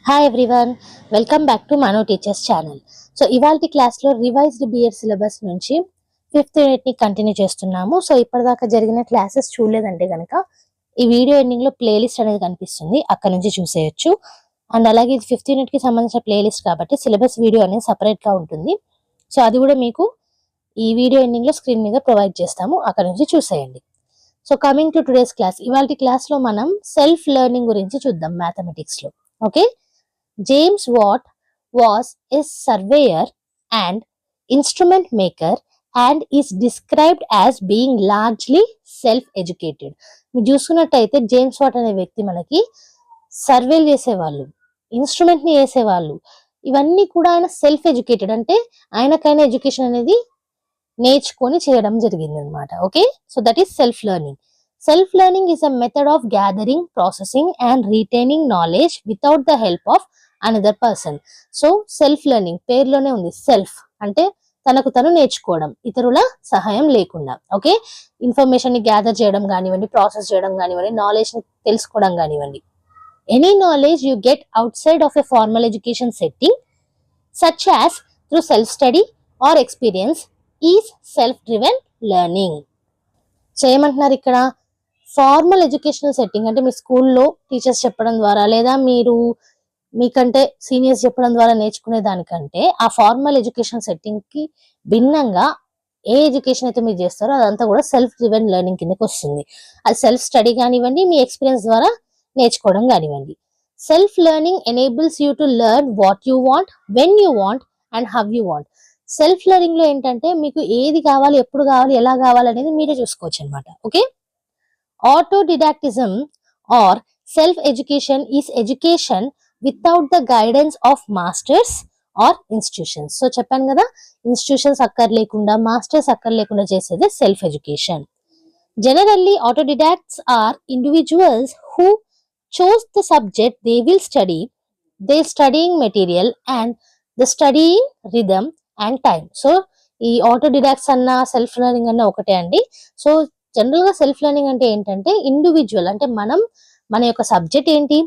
Hi everyone, welcome back to Mano teachers channel. So ఇవాల్టి క్లాస్లో revised BEd syllabus నుంచి 5th యూనిట్ని continue చేస్తున్నాము. So ఇప్పటిదాకా జరిగిన క్లాసెస్ చూడలేదంటే కనుక ఈ వీడియో ఎండింగ్లో ప్లేలిస్ట్ అనేది కనిపిస్తుంది, అక్కడ నుంచి చూసేయచ్చు. అండ్ అలాగే ఇది 5th యూనిట్కి సంబంధించిన ప్లేలిస్ట్ కాబట్టి సిలబస్ వీడియో అనేది సపరేట్గా ఉంటుంది. సో అది కూడా మీకు ఈ వీడియో ఎండింగ్లో స్క్రీన్ మీద ప్రొవైడ్ చేస్తాము, అక్కడ నుంచి చూసేయండి. So coming to today's class, ఇవాల్టి క్లాస్లో మనం సెల్ఫ్ లెర్నింగ్ గురించి చూద్దాం మ్యాథమెటిక్స్లో. Okay, James Watt was a surveyor and instrument maker and is described as being largely self-educated. మీరు చూసుకున్నట్టయితే జేమ్స్ వాట్ అనే వ్యక్తి మనకి సర్వేలు చేసేవాళ్ళు, ఇన్స్ట్రుమెంట్ని వేసేవాళ్ళు, ఇవన్నీ కూడా ఆయన సెల్ఫ్ ఎడ్యుకేటెడ్, అంటే ఆయనకైనా ఎడ్యుకేషన్ అనేది నేర్చుకొని చేయడం జరిగింది అనమాట. Okay, so that is self learning. Self learning is a method of gathering, processing and retaining knowledge without the help of another person. So self learning పేరులోనే ఉంది, సెల్ఫ్ అంటే తనకు తను నేర్చుకోవడం, ఇతరుల సహాయం లేకుండా. ఓకే, ఇన్ఫర్మేషన్ ని గ్యాదర్ చేయడం కానివ్వండి, ప్రాసెస్ చేయడం కానివ్వండి, నాలెడ్జ్ ని తెలుసుకోవడం కానివ్వండి. Any knowledge you get out side of a formal education setting such as through self study or experience is self driven learning. So ఏమంటున్నారు ఇక్కడ, ఫార్మల్ ఎడ్యుకేషనల్ సెట్టింగ్ అంటే మీ స్కూల్లో టీచర్స్ చెప్పడం ద్వారా లేదా మీరు మీకంటే సీనియర్స్ చెప్పడం ద్వారా నేర్చుకునే దానికంటే ఆ ఫార్మల్ ఎడ్యుకేషన్ సెట్టింగ్ కి భిన్నంగా ఏ ఎడ్యుకేషన్ అయితే మీరు చేస్తారో అదంతా కూడా సెల్ఫ్ డ్రివెన్ లెర్నింగ్ కిందకి వస్తుంది. అది సెల్ఫ్ స్టడీ కానివ్వండి, మీ ఎక్స్పీరియన్స్ ద్వారా నేర్చుకోవడం కానివ్వండి. Self learning enables you to learn what you want, when you want and how you want. Self learning లో ఏంటంటే మీకు ఏది కావాలి, ఎప్పుడు కావాలి, ఎలా కావాలి అనేది మీరే చూసుకోవచ్చు అనమాట. Okay, autodidactism or self-education is education without the guidance of masters or institutions. So చెప్పాను కదా, ఇన్స్టిట్యూషన్స్ అక్కర్లేకుండా, మాస్టర్స్ అక్కర్లేకుండా చేసేది self education. Generally, autodidacts are individuals who chose the subject they will study, their studying material and the studying rhythm and time. So ఈ ఆటోడిడాక్ట్స్ అన్న self learning అన్న ఒకటే అండి. So general గా self learning అంటే ఏంటంటే individual, అంటే మనం మన యొక్క సబ్జెక్ట్ ఏంటి,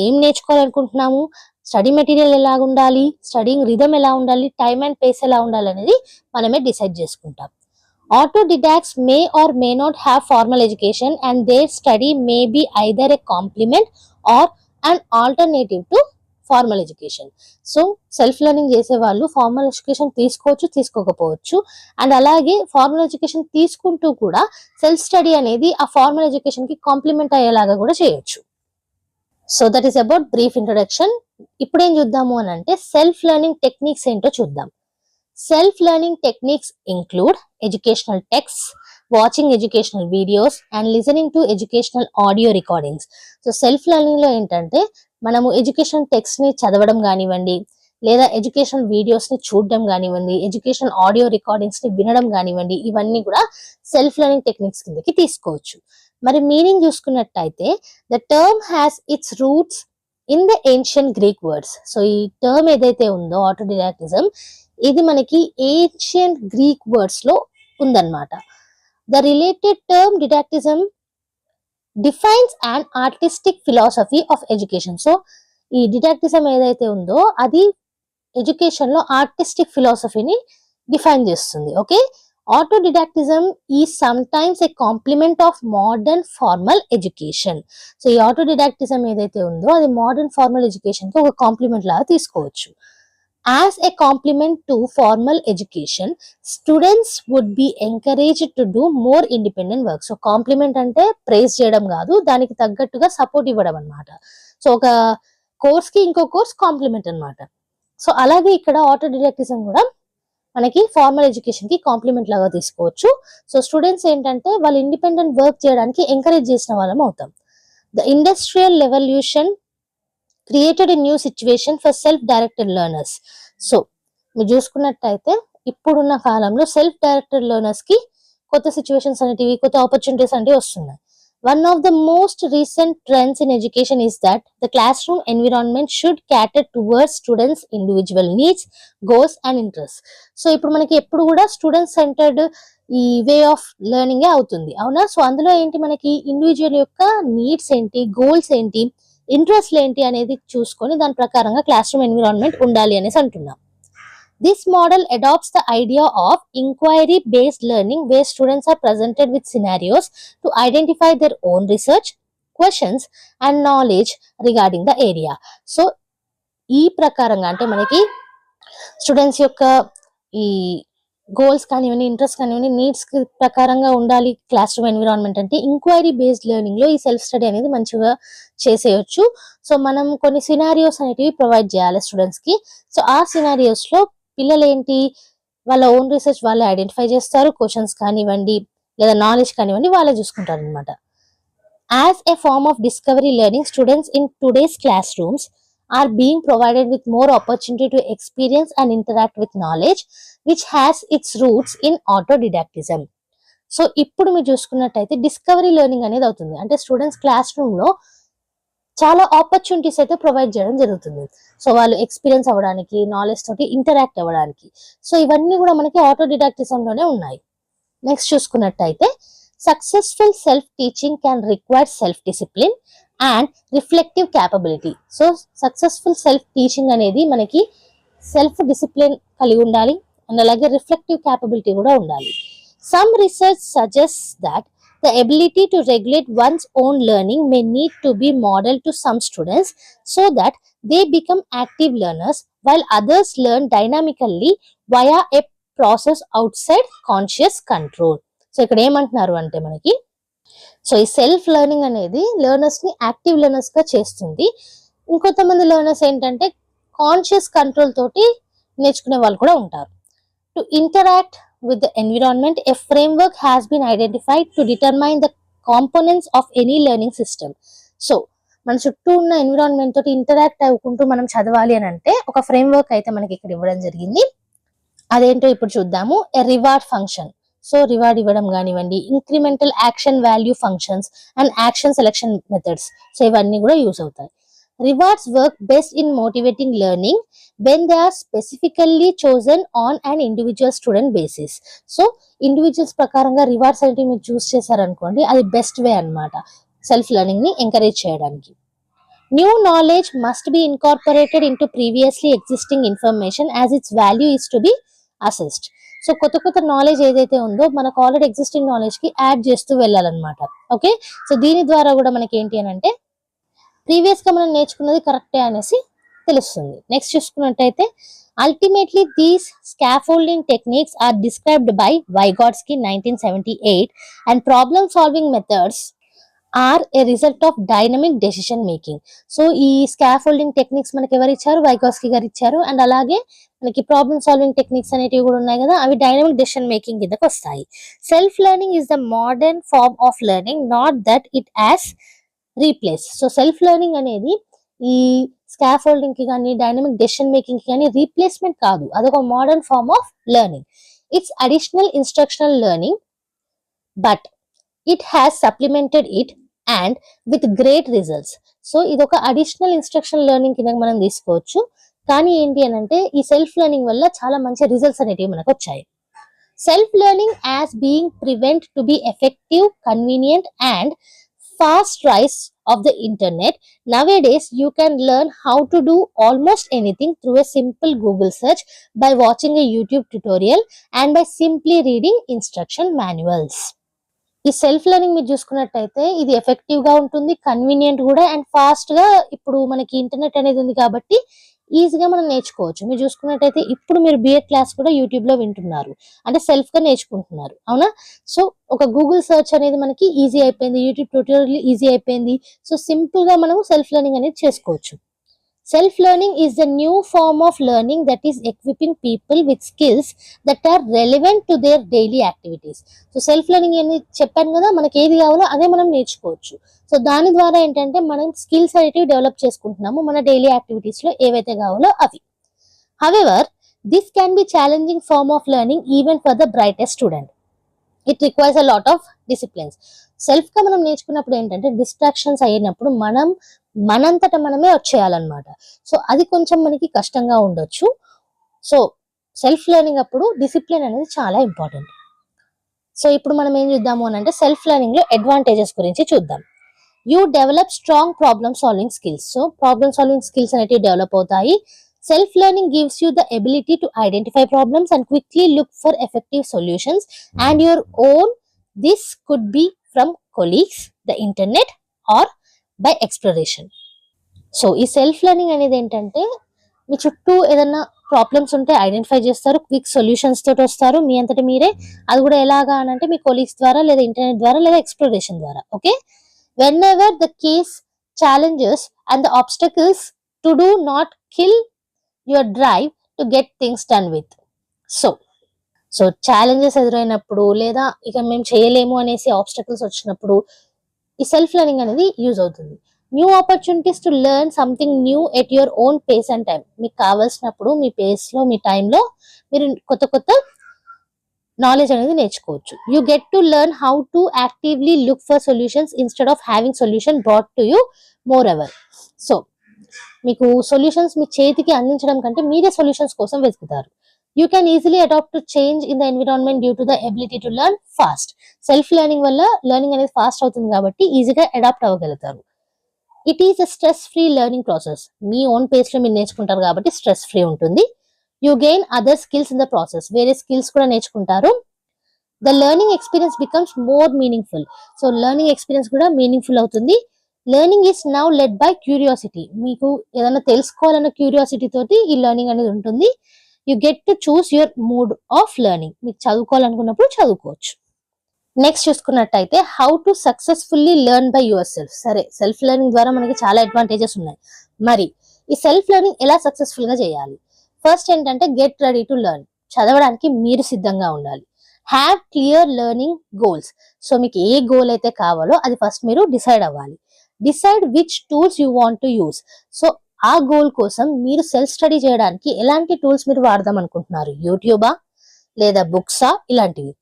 ఏం నేర్చుకోవాలనుకుంటున్నాము, స్టడీ మెటీరియల్ ఎలా ఉండాలి, స్టడీయింగ్ రిథమ్ ఎలా ఉండాలి, టైమ్ అండ్ పేస్ ఎలా ఉండాలి అనేది మనమే డిసైడ్ చేసుకుంటాం. Autodidacts may or may not have formal education and their study may be either a complement or an alternative to formal education. So self learning చేసే వాళ్ళు formal education తీసుకోవచ్చు, తీసుకోకపోవచ్చు. And అలాగే formal education తీసుకుంటూ కూడా self study అనేది ఆ formal education కి complement అయ్యేలాగా కూడా చేయొచ్చు. So that is about brief introduction. ఇప్పుడు ఏం చూద్దాము అని అంటే సెల్ఫ్ లెర్నింగ్ టెక్నిక్స్ ఏంటో చూద్దాం. Self learning techniques include educational text, watching educational videos and listening to educational audio recordings. So self learning లో ఏంటంటే మనము ఎడ్యుకేషన్ టెక్స్ట్ ని చదవడం కానివ్వండి, లేదా ఎడ్యుకేషన్ వీడియోస్ ని చూడడం కానివ్వండి, ఎడ్యుకేషన్ ఆడియో రికార్డింగ్స్ ని వినడం కానివ్వండి, ఇవన్నీ కూడా సెల్ఫ్ లెర్నింగ్ టెక్నిక్స్ కిందకి తీసుకోవచ్చు. మరి మీనింగ్ చూసుకున్నట్టయితే the term has its roots in the ancient Greek words. So ఈ టర్మ్ ఏదైతే ఉందో ఆటోడిడాక్టిజం, ఇది మనకి ఏన్షియన్ గ్రీక్ వర్డ్స్ లో ఉందన్నమాట. The related term didacticism defines and artistic philosophy of education. So ఈ డిడాక్టిజం ఏదైతే ఉందో అది ఎడ్యుకేషన్ లో ఆర్టిస్టిక్ ఫిలాసఫీని డిఫైన్ చేస్తుంది. Okay, autodidacticism is sometimes a complement of modern formal education. So ఈ ఆటోడిడాక్టిజం ఏదైతే ఉందో అది మోడర్న్ ఫార్మల్ ఎడ్యుకేషన్ కి ఒక కాంప్లిమెంట్ లాగా తీసుకోవచ్చు. As a complement to formal education, students would be encouraged to do more independent work. So compliment అంటే praise చేయడం కాదు, దానికి తగ్గట్టుగా సపోర్ట్ ఇవ్వడం అనమాట. సో ఒక కోర్స్ కి ఇంకో కోర్స్ కాంప్లిమెంట్ అనమాట. సో అలాగే ఇక్కడ ఆటోడిడాక్టిజం కూడా మనకి ఫార్మల్ ఎడ్యుకేషన్ కి కాంప్లిమెంట్ లాగా తీసుకోవచ్చు. సో స్టూడెంట్స్ ఏంటంటే వాళ్ళు ఇండిపెండెంట్ వర్క్ చేయడానికి ఎంకరేజ్ చేసిన వాళ్ళం అవుతాం. The industrial revolution created a new situation for self directed learners. So మీరు చూసుకున్నట్టయితే ఇప్పుడున్న కాలంలో సెల్ఫ్ డైరెక్టెడ్ లెర్నర్స్ కి కొత్త సిచ్యువేషన్స్ అనేటివి, కొత్త ఆపర్చునిటీస్ అనేవి వస్తున్నాయి. One of the most recent trends in education is that the classroom environment should cater towards students individual needs, goals and interest. So ఇప్పుడు మనకి ఎప్పుడు కూడా స్టూడెంట్ సెంటర్డ్ ఈ వే ఆఫ్ లెర్నింగ్ అవుతుంది, అవునా? సో అందులో ఏంటి, మనకి ఇండివిజువల్ యొక్క నీడ్స్ ఏంటి, గోల్స్ ఏంటి, ఇంట్రెస్ట్ ఏంటి అనేది చూసుకొని దాని ప్రకారంగా క్లాస్ రూమ్ ఎన్విరాన్మెంట్ ఉండాలి అనేసి అంటున్నాం. This model adopts the idea of inquiry-based learning where students are presented with scenarios to identify their own research, questions and knowledge regarding the area. So, ఈ ప్రకారంగా అంటే మనకి స్టూడెంట్స్ యొక్క ఈ గోల్స్ కానివ్వండి, ఇంట్రెస్ట్ కానివ్వండి, నీడ్స్ ప్రకారంగా ఉండాలి క్లాస్ రూమ్ ఎన్విరాన్మెంట్ అంటే. ఇంక్వైరీ బేస్డ్ లెర్నింగ్ లో ఈ సెల్ఫ్ స్టడీ అనేది మంచిగా చేసేయచ్చు. సో మనం కొన్ని సినారియోస్ అనేటివి ప్రొవైడ్ చేయాలి స్టూడెంట్స్ కి. సో ఆ సినారియోస్ లో పిల్లలు ఏంటి, వాళ్ళ ఓన్ రీసెర్చ్ వాళ్ళే ఐడెంటిఫై చేస్తారు, క్వశ్చన్స్ కానివ్వండి లేదా నాలెడ్జ్ కానివ్వండి వాళ్ళే చూసుకుంటారు అనమాట. As a form of discovery learning, students in today's classrooms are being provided with more opportunity to experience and interact with knowledge which has its roots in autodidactism. So ఇప్పుడు మీరు చూసుకున్నట్టయితే discovery learning అనేది అవుతుంది. అంటే students class room లో చాలా opportunities అయితే provide చేయడం జరుగుతుంది. సో వాళ్ళు ఎక్స్పీరియన్స్ అవ్వడానికి, నాలెడ్జ్ తోటి ఇంటరాక్ట్ అవ్వడానికి. సో ఇవన్నీ కూడా మనకి ఆటోడిడాక్టిజం లోనే ఉన్నాయి. నెక్స్ట్ చూసుకున్నట్టయితే successful self teaching can require self discipline and reflective capability. So successful self teaching అనేది మనకి సెల్ఫ్ డిసిప్లిన్ కలిగి ఉండాలి అండ్ అలాగే రిఫ్లెక్టివ్ క్యాపబిలిటీ కూడా ఉండాలి. Some research suggest that the ability to regulate one's own learning may need to be modeled to some students so that they become active learners while others learn dynamically via a process outside conscious control. So ఇక్కడ ఏమంటున్నారు అంటే మనకి, so ఈ self learning అనేది learners ని active learners గా చేస్తుంది. ఇంకొంతమంది లెర్నర్స్ ఏంటంటే కాన్షియస్ కంట్రోల్ తోటి నేర్చుకునే వాళ్ళు కూడా ఉంటారు. To interact with the environment, a framework has been identified to determine the components of any learning system. So మన చుట్టూ ఉన్న ఎన్విరాన్మెంట్ తోటి ఇంటరాక్ట్ అవ్వకుంటూ మనం చదవాలి అని అంటే ఒక ఫ్రేమ్వర్క్ అయితే మనకి ఇక్కడ ఇవ్వడం జరిగింది. అదేంటో ఇప్పుడు చూద్దాము. A reward function. So reward ఇవ్వడం కానివ్వండి, incremental action value functions and action selection methods. So ఇవన్నీ కూడా యూస్ అవుతాయి. Rewards work best in motivating learning when they are specifically chosen on an individual student basis. So individuals ప్రకారంగా rewards అంటే మీరు చూస్ చేశారనుకోండి, అది బెస్ట్ వే అన్నమాట self learning ని ఎంకరేజ్ చేయడానికి. New knowledge must be incorporated into previously existing information as its value is to be assessed. So కొత్త knowledge ఏదైతే ఉందో మనకు ఆల్రెడీ ఎగ్జిస్టింగ్ నాలెడ్జ్ కి యాడ్ చేస్తూ వెళ్ళాలన్నమాట. ఓకే, సో దీని ద్వారా కూడా మనకి ఏంటి అని అంటే ప్రీవియస్ గా మనం నేర్చుకున్నది కరెక్టే అనేసి తెలుస్తుంది. నెక్స్ట్ చూసుకున్నట్టయితే ultimately these scaffolding techniques are described by Vygotsky 1978 and problem solving methods are a result of dynamic decision making. So ఈ స్కాఫోల్డింగ్ టెక్నిక్స్ మనకి ఎవరు ఇచ్చారు? వైగాట్స్కీ గారు ఇచ్చారు. అండ్ అలాగే మనకి ప్రాబ్లమ్ సాల్వింగ్ టెక్నిక్స్ అనేటివి కూడా ఉన్నాయి కదా, అవి డైనమిక్ డెసిషన్ మేకింగ్ కిందకి వస్తాయి. Self learning is the modern form of learning, not that it as replace. So self learning అనేది ఈ స్కాఫోల్డింగ్ కి కానీ డైనమిక్ డెసిషన్ మేకింగ్ కి కానీ రీప్లేస్మెంట్ కాదు, అదొక modern form of learning. It's additional instructional learning but it has supplemented it and with great results. So ఇది ఒక అడిషనల్ ఇన్స్ట్రక్షనల్ లెర్నింగ్ కింద మనం తీసుకోవచ్చు. కానీ ఏంటి అని అంటే ఈ సెల్ఫ్ లెర్నింగ్ వల్ల చాలా మంచి రిజల్ట్స్ అనేటివి మనకు వచ్చాయి. Self learning as being prevent to be effective, convenient and fast rise of the internet. Nowadays you can learn how to do almost anything through a simple Google search, by watching a YouTube tutorial and by simply reading instruction manuals. ఈ self learning మీరు చూసుకున్నట్టయితే ఇది effective గా ఉంటుంది, convenient కూడా and fast గా. ఇప్పుడు మనకి ఇంటర్నెట్ అనేది ఉంది కాబట్టి ఈజీగా మనం నేర్చుకోవచ్చు. మీరు చూసుకున్నట్టయితే ఇప్పుడు మీరు బిఎడ్ క్లాస్ కూడా యూట్యూబ్ లో వింటున్నారు, అంటే సెల్ఫ్ గా నేర్చుకుంటున్నారు, అవునా? సో ఒక గూగుల్ సెర్చ్ అనేది మనకి ఈజీ అయిపోయింది, యూట్యూబ్ ట్యూటోరియల్ ఈజీ అయిపోయింది. సో సింపుల్ గా మనం సెల్ఫ్ లెర్నింగ్ అనేది చేసుకోవచ్చు. Self learning is a new form of learning that is equipping people with skills that are relevant to their daily activities. So self learning అని చెప్పాను కదా, మనకి ఏది కావాలో అదే మనం నేర్చుకోవచ్చు. సో దాని ద్వారా ఏంటంటే మనం స్కిల్స్ అనేటివి డెవలప్ చేసుకుంటున్నాము మన డైలీ యాక్టివిటీస్ లో ఏవైతే కావాలో అవి. However, this can be challenging form of learning even for the brightest student. It requires a lot of disciplines. Self గా మనం నేర్చుకున్నప్పుడు ఏంటంటే డిస్ట్రాక్షన్స్ అయినప్పుడు మనంతట మనమే వచ్చేయాలన్నమాట. సో అది కొంచెం మనకి కష్టంగా ఉండొచ్చు. సో సెల్ఫ్ లెర్నింగ్ అప్పుడు డిసిప్లిన్ అనేది చాలా ఇంపార్టెంట్. సో ఇప్పుడు మనం ఏం చూద్దాము అని అంటే సెల్ఫ్ లెర్నింగ్ లో అడ్వాంటేజెస్ గురించి చూద్దాం. You develop strong problem solving skills. So problem solving skills అనేటివి డెవలప్ అవుతాయి. Self learning gives you the ability to identify problems and quickly look for effective solutions and your own. This could be from colleagues, the internet, or by exploration. So ఈ self learning అనేది ఏంటంటే మీ చుట్టూ ఏదైనా problems ఉంటే identify చేస్తారు, quick solutions తోటి వస్తారు మీ అంతటి మీరే. అది కూడా ఎలాగా అని అంటే మీ కొలీగ్స్ ద్వారా లేదా ఇంటర్నెట్ ద్వారా లేదా ఎక్స్ప్లోరేషన్ ద్వారా. Okay, when ever the case challenges and the obstacles to do not kill your drive to get things done with. So challenges ఎదురైనప్పుడు లేదా ఇక మేము చేయలేము అనేసి ఆబ్స్టకల్స్ వచ్చినప్పుడు ఈ సెల్ఫ్ లెర్నింగ్ అనేది యూజ్ అవుతుంది. New opportunities to learn something new at your own face and time. మీకు కావాల్సినప్పుడు మీ పేస్ లో మీ టైంలో మీరు కొత్త కొత్త నాలెడ్జ్ అనేది నేర్చుకోవచ్చు. You get to learn how to actively look for solutions instead of having solution brought to you moreover. So మీకు సొల్యూషన్స్ మీ చేతికి అందించడం కంటే మీరే సొల్యూషన్స్ కోసం వెతుకుతారు. You can easily adapt to change in the environment due to the ability to learn fast. Self learning వల్ల learning అనేది ఫాస్ట్ అవుతుంది కాబట్టి ఈజీగా అడాప్ట్ అవ్వగలుగుతారు. It is a stress free learning process. మీ ఓన్ పేస్ లో మీరు నేర్చుకుంటారు కాబట్టి స్ట్రెస్ ఫ్రీ ఉంటుంది. You gain other skills in the process. వేరే స్కిల్స్ కూడా నేర్చుకుంటారు. The learning experience becomes more meaningful. So learning experience కూడా మీనింగ్ఫుల్ అవుతుంది. Learning is now led by curiosity. మీకు ఏదైనా తెలుసుకోవాలన్న క్యూరియాసిటీ తోటి ఈ లెర్నింగ్ అనేది ఉంటుంది. You get to choose your mood of learning. మీకు చదువుకోవాలనుకున్నప్పుడు చదువుకోవచ్చు. నెక్స్ట్ చూసుకున్నట్టయితే how to successfully learn by your self. సరే, సెల్ఫ్ లెర్నింగ్ ద్వారా మనకి చాలా అడ్వాంటేజెస్ ఉన్నాయి. మరి ఈ సెల్ఫ్ లెర్నింగ్ ఎలా సక్సెస్ఫుల్ గా చేయాలి? ఫస్ట్ ఏంటంటే గెట్ రెడీ టు లెర్న్. చదవడానికి మీరు సిద్ధంగా ఉండాలి. Have clear learning goals. So మీకు ఏ గోల్ అయితే కావాలో అది ఫస్ట్ మీరు డిసైడ్ అవ్వాలి. Decide which tools you want to use. So ఆ గోల్ కోసం మీరు సెల్ఫ్ స్టడీ చేయడానికి ఎలాంటి టూల్స్ మీరు వాడదాం అనుకుంటున్నారు? యూట్యూబా లేదా బుక్సా, ఇలాంటివి.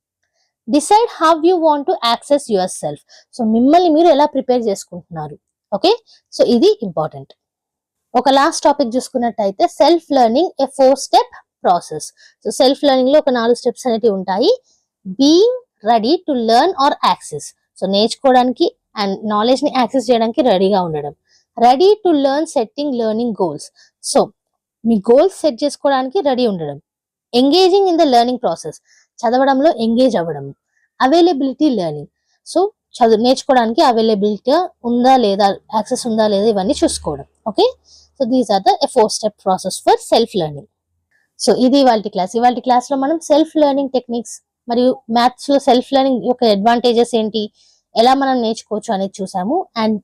Decide how you want to access yourself. So మిమ్మల్ని మీరు ఎలా ప్రిపేర్ చేసుకుంటున్నారు? ఓకే, సో ఇది ఇంపార్టెంట్. ఒక లాస్ట్ టాపిక్ చూసుకున్నట్టయితే self learning a 4 step process. So self learning లో ఒక 4 స్టెప్స్ అనేవి ఉంటాయి. Being ready to learn or access. So నేర్చుకోవడానికి అండ్ నాలెడ్జ్ ని యాక్సెస్ చేయడానికి రెడీగా ఉండడం. Ready to learn, setting learning goals. So మీ గోల్స్ సెట్ చేసుకోవడానికి రెడీ ఉండడం. Engaging in the learning process. చదవడంలో ఎంగేజ్ అవ్వడం. Availability learning. సో నేర్చుకోవడానికి అవైలబిలిటీ ఉందా లేదా, యాక్సెస్ ఉందా లేదా, ఇవన్నీ చూసుకోవడం. Okay, so these are the 4 step process for self learning. So ఇది ఇవాల్టి క్లాస్. ఇవాల్టి క్లాస్ లో మనం సెల్ఫ్ లెర్నింగ్ టెక్నిక్స్ మరియు మ్యాథ్స్ లో సెల్ఫ్ లెర్నింగ్ యొక్క అడ్వాంటేజెస్ ఏంటి, ఎలా మనం నేర్చుకోవచ్చు అనేది చూసాము. అండ్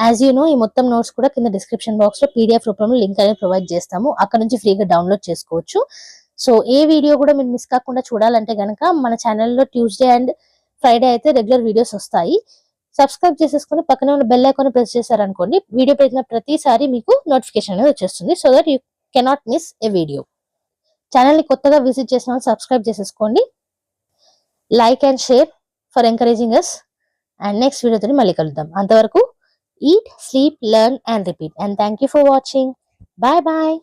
యాజ్ యూ నో, ఈ మొత్తం నోట్స్ కూడా కింద డిస్క్రిప్షన్ బాక్స్ లో PDF రూపంలో లింక్ అనేది ప్రొవైడ్ చేస్తాము. అక్కడ నుంచి ఫ్రీగా డౌన్లోడ్ చేసుకోవచ్చు. సో ఏ వీడియో కూడా మీరు మిస్ కాకుండా చూడాలంటే గనక మన ఛానల్లో ట్యూస్డే అండ్ ఫ్రైడే అయితే రెగ్యులర్ వీడియోస్ వస్తాయి. సబ్స్క్రైబ్ చేసేసుకుని పక్కనే ఉన్న బెల్ ఐకాన్ ప్రెస్ చేశారనుకోండి, వీడియో పెట్టిన ప్రతిసారి మీకు నోటిఫికేషన్ అనేది వచ్చేస్తుంది. So that you cannot miss a video. Channel ని కొత్తగా విజిట్ చేసిన వాళ్ళు సబ్స్క్రైబ్ చేసేసుకోండి. Like and share for encouraging us. And next వీడియోతో మళ్ళీ కలుద్దాం. అంతవరకు eat, sleep, learn and repeat. And thank you for watching. Bye bye.